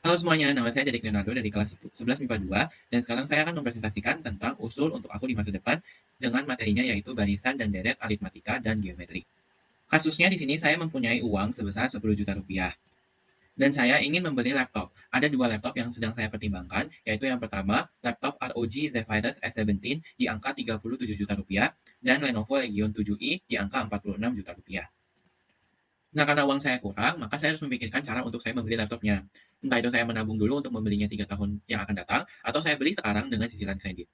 Halo semuanya, nama saya Dedik Leonardo dari kelas 11 MIPA 2, dan sekarang saya akan mempresentasikan tentang usul untuk aku di masa depan dengan materinya yaitu barisan dan deret aritmatika dan geometri. Kasusnya di sini saya mempunyai uang sebesar 10 juta rupiah, dan saya ingin membeli laptop. Ada dua laptop yang sedang saya pertimbangkan, yaitu yang pertama, laptop ROG Zephyrus S17 di angka 37 juta rupiah, dan Lenovo Legion 7i di angka 46 juta rupiah. Nah, karena uang saya kurang, maka saya harus memikirkan cara untuk saya membeli laptopnya. Entah itu saya menabung dulu untuk membelinya 3 tahun yang akan datang, atau saya beli sekarang dengan cicilan kredit.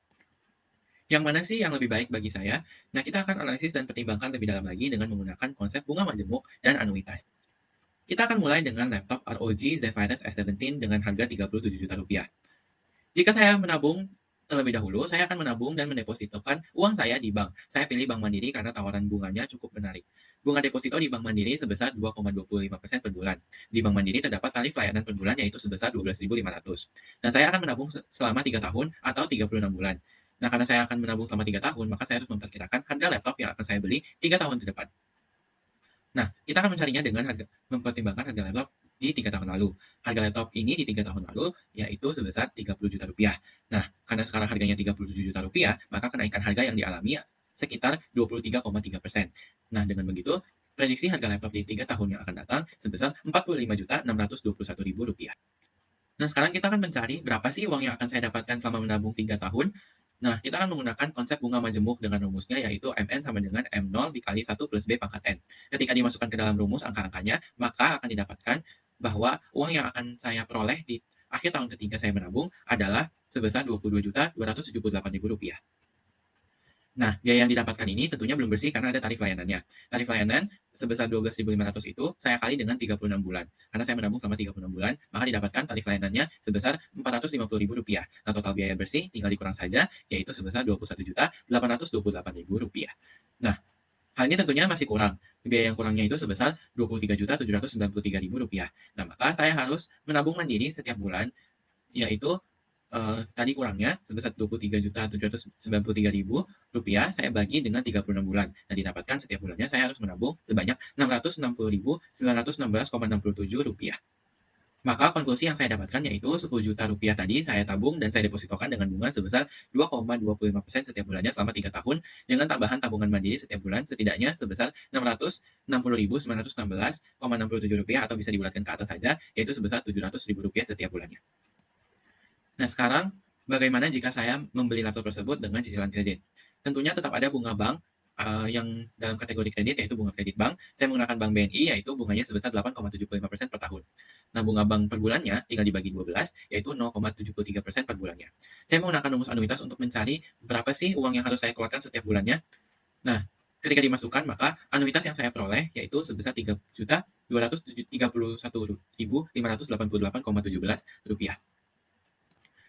Yang mana sih yang lebih baik bagi saya? Nah, kita akan analisis dan pertimbangkan lebih dalam lagi dengan menggunakan konsep bunga majemuk dan anuitas. Kita akan mulai dengan laptop ROG Zephyrus S17 dengan harga 37 juta rupiah. Jika saya menabung terlebih dahulu, saya akan menabung dan mendepositokan uang saya di bank. Saya pilih Bank Mandiri karena tawaran bunganya cukup menarik. Bunga deposito di Bank Mandiri sebesar 2,25% per bulan. Di Bank Mandiri terdapat tarif layanan per bulan yaitu sebesar 12.500. Dan saya akan menabung selama 3 tahun atau 36 bulan. Nah, karena saya akan menabung selama 3 tahun, maka saya harus memperkirakan harga laptop yang akan saya beli 3 tahun ke depan. Nah, kita akan mencarinya dengan mempertimbangkan harga laptop di 3 tahun lalu. Harga laptop ini di 3 tahun lalu yaitu sebesar 30 juta rupiah. Nah, karena sekarang harganya 37 juta rupiah, maka kenaikan harga yang dialami sekitar 23,3%. Nah, dengan begitu, prediksi harga laptop di 3 tahun yang akan datang sebesar 45.621.000 rupiah. Nah, sekarang kita akan mencari berapa sih uang yang akan saya dapatkan selama menabung 3 tahun. Nah, kita akan menggunakan konsep bunga majemuk dengan rumusnya yaitu MN sama dengan M0 dikali 1 plus B pangkat N. Ketika dimasukkan ke dalam rumus angka-angkanya, maka akan didapatkan bahwa uang yang akan saya peroleh di akhir tahun ketiga saya menabung adalah sebesar Rp22.278.000. Nah, biaya yang didapatkan ini tentunya belum bersih karena ada tarif layanannya. Tarif layanan sebesar 12.500 itu saya kali dengan 36 bulan. Karena saya menabung selama 36 bulan, maka didapatkan tarif layanannya sebesar Rp450.000. Nah, total biaya bersih tinggal dikurang saja, yaitu sebesar Rp21.828.000. Nah, hal ini tentunya masih kurang. Biaya yang kurangnya itu sebesar Rp23.793.000. Nah, maka saya harus menabung mandiri setiap bulan, yaitu tadi kurangnya sebesar Rp23.793.000 saya bagi dengan 36 bulan. Nah, didapatkan setiap bulannya saya harus menabung sebanyak Rp660.916,67. Maka konklusi yang saya dapatkan yaitu Rp10 juta tadi saya tabung dan saya depositokan dengan bunga sebesar 2,25% setiap bulannya selama 3 tahun dengan tambahan tabungan mandiri setiap bulan setidaknya sebesar Rp660.916,67 atau bisa dibulatkan ke atas saja yaitu sebesar Rp700.000 setiap bulannya. Nah, sekarang bagaimana jika saya membeli laptop tersebut dengan cicilan kredit? Tentunya tetap ada bunga bank yang dalam kategori kredit yaitu bunga kredit bank. Saya menggunakan bank BNI yaitu bunganya sebesar 8,75% per tahun. Nah, bunga bank per bulannya tinggal dibagi 12 yaitu 0,73% per bulannya. Saya menggunakan rumus anuitas untuk mencari berapa sih uang yang harus saya keluarkan setiap bulannya. Nah, ketika dimasukkan maka anuitas yang saya peroleh yaitu sebesar Rp3.231.581,17.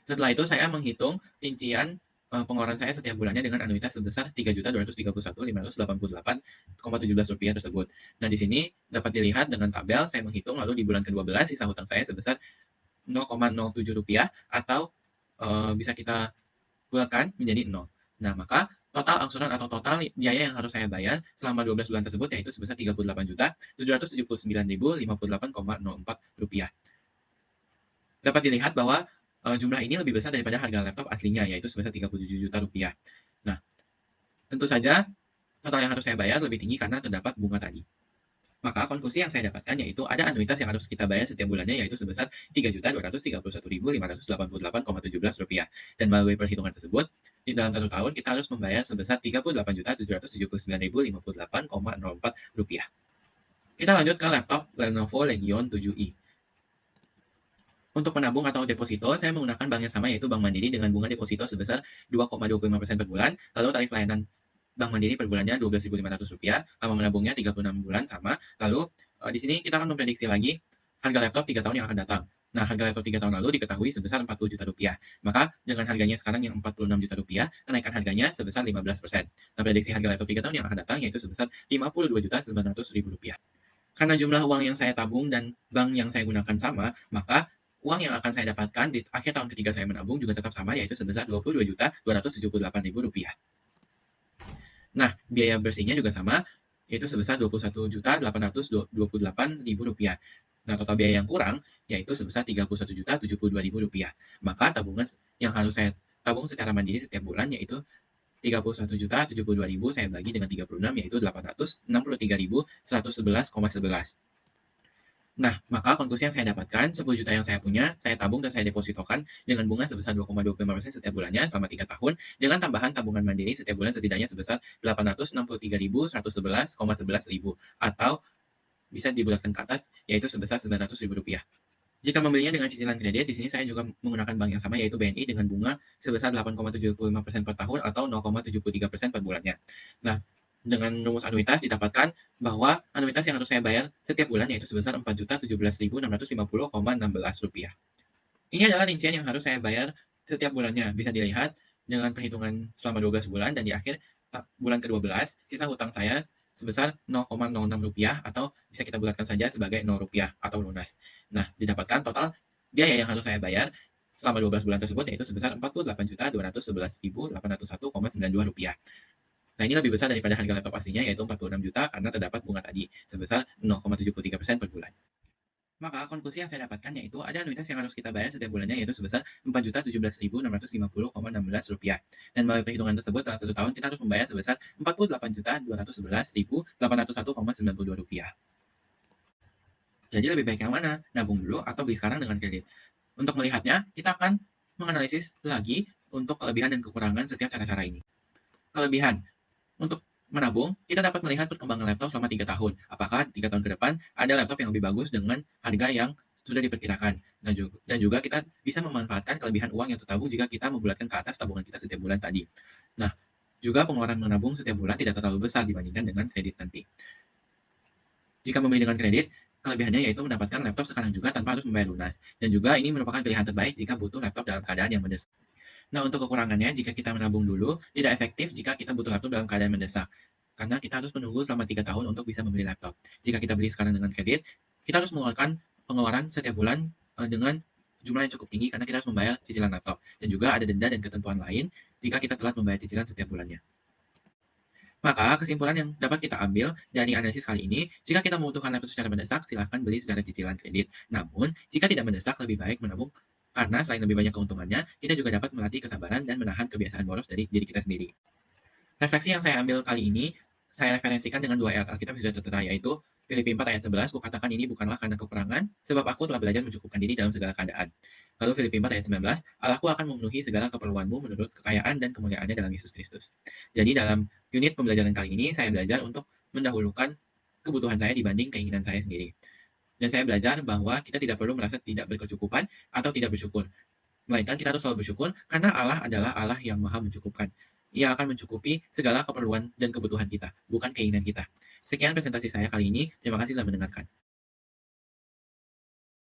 Setelah itu saya menghitung rincian pengeluaran saya setiap bulannya dengan anuitas sebesar Rp3.231.581,17 tersebut. Nah, di sini dapat dilihat dengan tabel saya menghitung lalu di bulan ke-12 sisa hutang saya sebesar Rp0,07 atau bisa kita bulatkan menjadi 0. Nah, maka total angsuran atau total biaya yang harus saya bayar selama 12 bulan tersebut yaitu sebesar Rp38.779.058,04. Dapat dilihat bahwa jumlah ini lebih besar daripada harga laptop aslinya, yaitu sebesar Rp37 juta. Nah, tentu saja total yang harus saya bayar lebih tinggi karena terdapat bunga tadi. Maka konklusi yang saya dapatkan yaitu ada anuitas yang harus kita bayar setiap bulannya yaitu sebesar Rp3.231.581,17. Dan melalui perhitungan tersebut, di dalam 1 tahun kita harus membayar sebesar Rp38.779.058,04. Kita lanjut ke laptop Lenovo Legion 7i. Untuk menabung atau deposito, saya menggunakan bank yang sama yaitu Bank Mandiri dengan bunga deposito sebesar 2,25% per bulan, lalu tarif layanan Bank Mandiri per bulannya Rp12.500, lama menabungnya 36 bulan sama, lalu di sini kita akan memprediksi lagi harga laptop 3 tahun yang akan datang. Nah, harga laptop 3 tahun lalu diketahui sebesar Rp40 juta. Maka dengan harganya sekarang yang Rp46 juta, kenaikan harganya sebesar 15%. Nah, prediksi harga laptop 3 tahun yang akan datang yaitu sebesar Rp52.900.000. Karena jumlah uang yang saya tabung dan bank yang saya gunakan sama, maka uang yang akan saya dapatkan di akhir tahun ketiga saya menabung juga tetap sama, yaitu sebesar Rp22.278.000. Nah, biaya bersihnya juga sama, yaitu sebesar Rp21.828.000. Nah, total biaya yang kurang yaitu sebesar Rp31.072.000. Maka tabungan yang harus saya tabung secara mandiri setiap bulan yaitu Rp31.072.000 saya bagi dengan 36 yaitu Rp863.111,11. Nah, maka konklusi yang saya dapatkan, 10 juta yang saya punya, saya tabung dan saya depositokan dengan bunga sebesar 2,25% setiap bulannya selama 3 tahun, dengan tambahan tabungan mandiri setiap bulan setidaknya sebesar Rp863.111,11.000, atau bisa dibulatkan ke atas, yaitu sebesar Rp900.000. Jika membelinya dengan cicilan kredit, di sini saya juga menggunakan bank yang sama, yaitu BNI, dengan bunga sebesar 8,75% per tahun atau 0,73% per bulannya. Nah, dengan rumus anuitas didapatkan bahwa anuitas yang harus saya bayar setiap bulan yaitu sebesar Rp4.017.650,16. Ini adalah rincian yang harus saya bayar setiap bulannya. Bisa dilihat dengan perhitungan selama 12 bulan dan di akhir bulan ke-12, sisa hutang saya sebesar Rp0,06 atau bisa kita bulatkan saja sebagai Rp0 atau lunas. Nah, didapatkan total biaya yang harus saya bayar selama 12 bulan tersebut yaitu sebesar Rp48.211.801,92. Nah, ini lebih besar daripada harga laptop aslinya, yaitu 46 juta karena terdapat bunga tadi, sebesar 0,73% per bulan. Maka konklusi yang saya dapatkan yaitu ada anuitas yang harus kita bayar setiap bulannya yaitu sebesar Rp4.017.650,16. Dan melalui perhitungan tersebut dalam 1 tahun kita harus membayar sebesar Rp48.211.801,92. Jadi lebih baik yang mana? Nabung dulu atau beli sekarang dengan kredit? Untuk melihatnya, kita akan menganalisis lagi untuk kelebihan dan kekurangan setiap cara-cara ini. Kelebihan. Untuk menabung, kita dapat melihat perkembangan laptop selama 3 tahun. Apakah 3 tahun ke depan ada laptop yang lebih bagus dengan harga yang sudah diperkirakan. Dan juga kita bisa memanfaatkan kelebihan uang yang tertabung jika kita membulatkan ke atas tabungan kita setiap bulan tadi. Nah, juga pengeluaran menabung setiap bulan tidak terlalu besar dibandingkan dengan kredit nanti. Jika membeli dengan kredit, kelebihannya yaitu mendapatkan laptop sekarang juga tanpa harus membayar lunas. Dan juga ini merupakan pilihan terbaik jika butuh laptop dalam keadaan yang mendesak. Nah, untuk kekurangannya, jika kita menabung dulu, tidak efektif jika kita butuh laptop dalam keadaan mendesak. Karena kita harus menunggu selama 3 tahun untuk bisa membeli laptop. Jika kita beli sekarang dengan kredit, kita harus mengeluarkan pengeluaran setiap bulan dengan jumlah yang cukup tinggi karena kita harus membayar cicilan laptop. Dan juga ada denda dan ketentuan lain jika kita telat membayar cicilan setiap bulannya. Maka, kesimpulan yang dapat kita ambil dari analisis kali ini, jika kita membutuhkan laptop secara mendesak, silahkan beli secara cicilan kredit. Namun, jika tidak mendesak, lebih baik menabung karena selain lebih banyak keuntungannya, kita juga dapat melatih kesabaran dan menahan kebiasaan boros dari diri kita sendiri. Refleksi yang saya ambil kali ini, saya referensikan dengan 2 ayat Alkitab sudah tertera, yaitu Filipi 4 ayat 11, kukatakan ini bukanlah karena kekurangan, sebab aku telah belajar mencukupkan diri dalam segala keadaan. Lalu Filipi 4 ayat 19, Allahku akan memenuhi segala keperluanmu menurut kekayaan dan kemuliaannya dalam Yesus Kristus. Jadi dalam unit pembelajaran kali ini, saya belajar untuk mendahulukan kebutuhan saya dibanding keinginan saya sendiri. Dan saya belajar bahwa kita tidak perlu merasa tidak berkecukupan atau tidak bersyukur. Melainkan kita harus selalu bersyukur karena Allah adalah Allah yang maha mencukupkan. Ia akan mencukupi segala keperluan dan kebutuhan kita, bukan keinginan kita. Sekian presentasi saya kali ini. Terima kasih telah mendengarkan.